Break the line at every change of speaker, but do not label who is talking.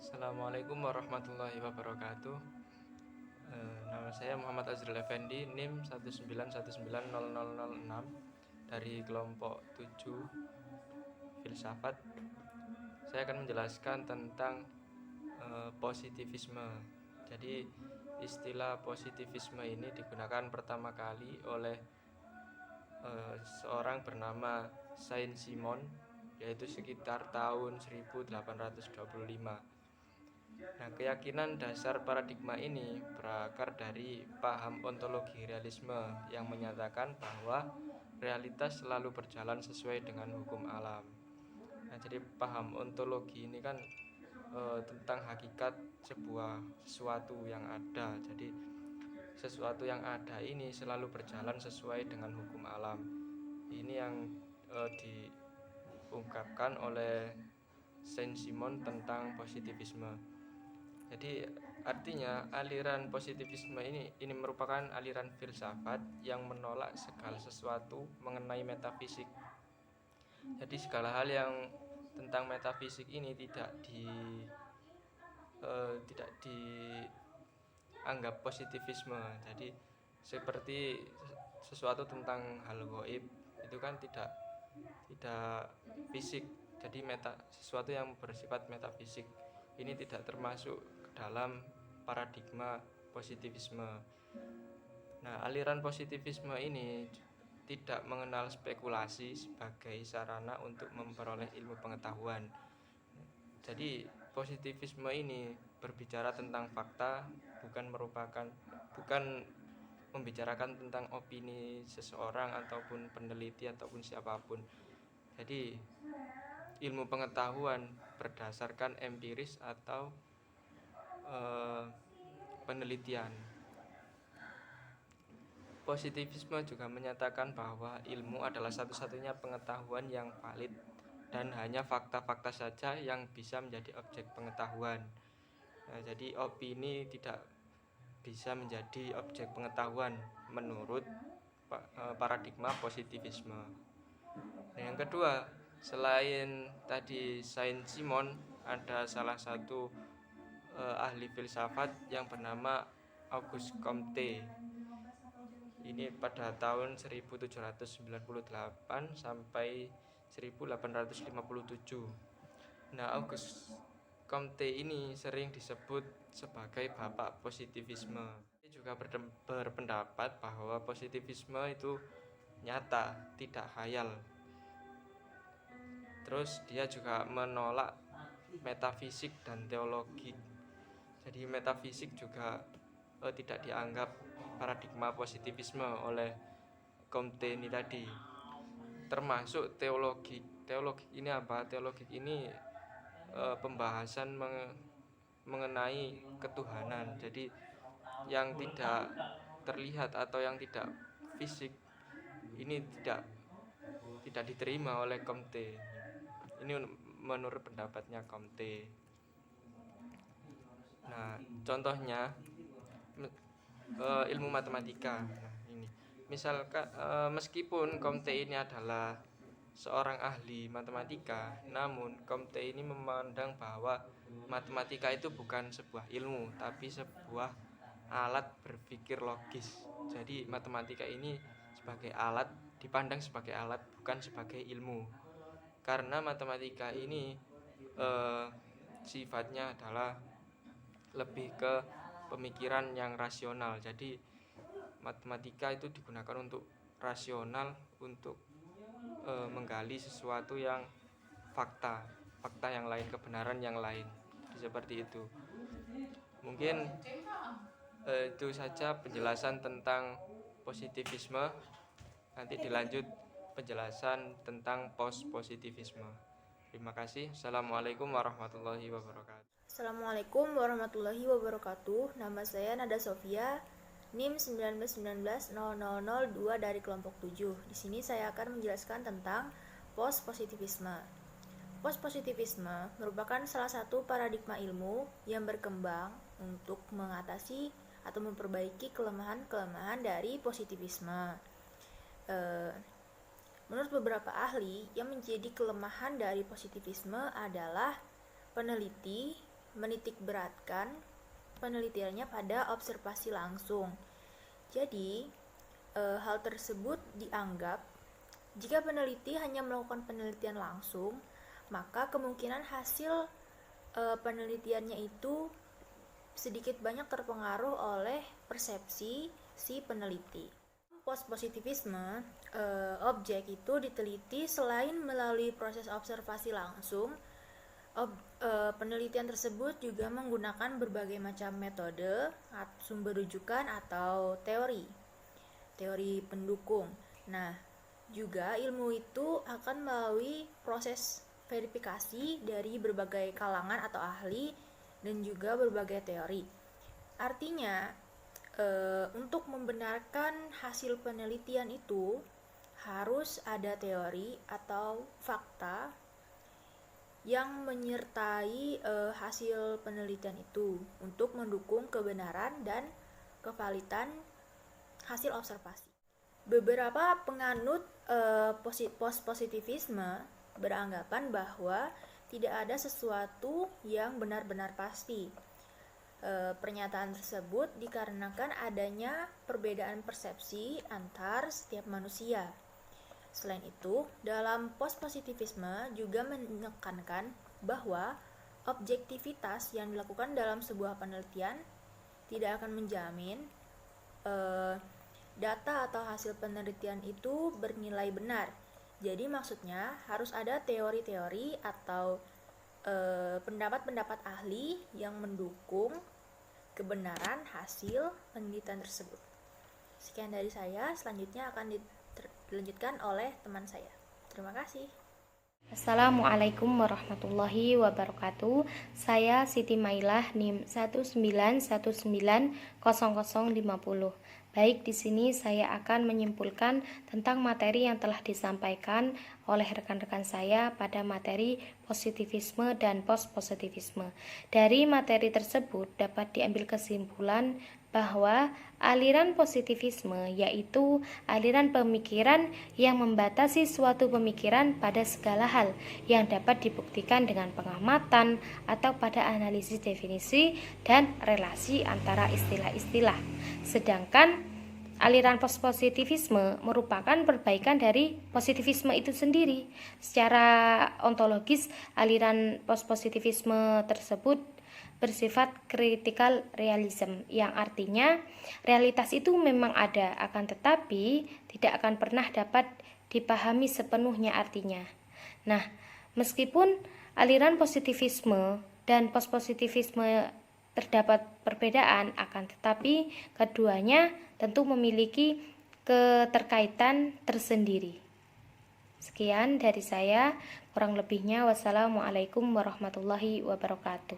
Assalamualaikum warahmatullahi wabarakatuh. Nama saya Muhammad Azril Effendi, NIM 1919006 dari kelompok 7 Filsafat. Saya akan menjelaskan tentang positivisme. Jadi istilah positivisme ini digunakan pertama kali oleh seorang bernama Saint-Simon, yaitu sekitar tahun 1825. Nah, keyakinan dasar paradigma ini berakar dari paham ontologi realisme yang menyatakan bahwa realitas selalu berjalan sesuai dengan hukum alam. Nah, jadi paham ontologi ini kan tentang hakikat sesuatu yang ada. Jadi sesuatu yang ada ini selalu berjalan sesuai dengan hukum alam. Ini yang diungkapkan oleh Saint-Simon tentang positivisme. Jadi artinya aliran positivisme ini merupakan aliran filsafat yang menolak segala sesuatu mengenai metafisik. Jadi segala hal yang tentang metafisik ini tidak dianggap positivisme. Jadi seperti sesuatu tentang hal gaib itu kan tidak fisik. Jadi sesuatu yang bersifat metafisik ini tidak termasuk ke dalam paradigma positivisme. Nah, aliran positivisme ini tidak mengenal spekulasi sebagai sarana untuk memperoleh ilmu pengetahuan. Jadi positivisme ini berbicara tentang fakta, bukan membicarakan tentang opini seseorang ataupun peneliti ataupun siapapun. Jadi ilmu pengetahuan berdasarkan empiris atau penelitian. Positivisme juga menyatakan bahwa ilmu adalah satu-satunya pengetahuan yang valid dan hanya fakta-fakta saja yang bisa menjadi objek pengetahuan. Nah, jadi opini tidak bisa menjadi objek pengetahuan menurut paradigma positivisme. Nah, yang kedua, selain tadi Saint-Simon, ada salah satu ahli filsafat yang bernama Auguste Comte. Ini pada tahun 1798 sampai 1857. Nah, Auguste Comte ini sering disebut sebagai bapak positivisme. Dia juga berpendapat bahwa positivisme itu nyata, tidak khayal. Terus dia juga menolak metafisik dan teologi. Jadi metafisik juga tidak dianggap paradigma positivisme oleh Comte ini tadi. Termasuk teologi. Teologi ini apa? Teologi ini pembahasan mengenai ketuhanan. Jadi yang tidak terlihat atau yang tidak fisik ini tidak diterima oleh Comte. Ini menurut pendapatnya Comte. Nah, contohnya ilmu matematika. Nah, ini misalkan meskipun Comte ini adalah seorang ahli matematika, namun Comte ini memandang bahwa matematika itu bukan sebuah ilmu, tapi sebuah alat berpikir logis. Jadi matematika ini sebagai alat, dipandang sebagai alat, bukan sebagai ilmu. Karena matematika ini sifatnya adalah lebih ke pemikiran yang rasional. Jadi matematika itu digunakan untuk rasional, untuk menggali sesuatu yang fakta yang lain, kebenaran yang lain. Seperti itu. Mungkin itu saja penjelasan tentang positivisme. Nanti dilanjut penjelasan tentang post-positivisme. Terima kasih. Assalamualaikum warahmatullahi wabarakatuh.
Assalamualaikum warahmatullahi wabarakatuh. Nama saya Nada Sofia, NIM 1919002 dari kelompok 7. Di sini saya akan menjelaskan tentang post-positivisme. Post-positivisme merupakan salah satu paradigma ilmu yang berkembang untuk mengatasi atau memperbaiki kelemahan-kelemahan dari positivisme. Menurut beberapa ahli, yang menjadi kelemahan dari positivisme adalah peneliti menitikberatkan penelitiannya pada observasi langsung. Jadi, hal tersebut dianggap jika peneliti hanya melakukan penelitian langsung, maka kemungkinan hasil penelitiannya itu sedikit banyak terpengaruh oleh persepsi si peneliti. Post-positivisme, objek itu diteliti selain melalui proses observasi langsung, penelitian tersebut juga menggunakan berbagai macam metode, sumber rujukan atau teori pendukung. Nah, juga ilmu itu akan melalui proses verifikasi dari berbagai kalangan atau ahli dan juga berbagai teori. Artinya, untuk membenarkan hasil penelitian itu harus ada teori atau fakta yang menyertai hasil penelitian itu untuk mendukung kebenaran dan kevalidan hasil observasi. Beberapa penganut post-positivisme beranggapan bahwa tidak ada sesuatu yang benar-benar pasti. Pernyataan tersebut dikarenakan adanya perbedaan persepsi antar setiap manusia. Selain itu, dalam post-positivisme juga menekankan bahwa objektivitas yang dilakukan dalam sebuah penelitian tidak akan menjamin data atau hasil penelitian itu bernilai benar. Jadi maksudnya harus ada teori-teori atau pendapat-pendapat ahli yang mendukung kebenaran hasil penelitian tersebut. Sekian dari saya, selanjutnya akan dilanjutkan oleh teman saya. Terima kasih.
Assalamualaikum warahmatullahi wabarakatuh. Saya Siti Mailah, NIM 191900050. Baik, di sini saya akan menyimpulkan tentang materi yang telah disampaikan oleh rekan-rekan saya pada materi positivisme dan post-positivisme. Dari materi tersebut dapat diambil kesimpulan bahwa aliran positivisme yaitu aliran pemikiran yang membatasi suatu pemikiran pada segala hal yang dapat dibuktikan dengan pengamatan atau pada analisis definisi dan relasi antara istilah-istilah. Sedangkan aliran post-positivisme merupakan perbaikan dari positivisme itu sendiri. Secara ontologis, aliran post-positivisme tersebut bersifat critical realism, yang artinya realitas itu memang ada, akan tetapi tidak akan pernah dapat dipahami sepenuhnya artinya. Nah, meskipun aliran positivisme dan post-positivisme terdapat perbedaan, akan tetapi keduanya tentu memiliki keterkaitan tersendiri. Sekian dari saya, kurang lebihnya wassalamualaikum warahmatullahi wabarakatuh.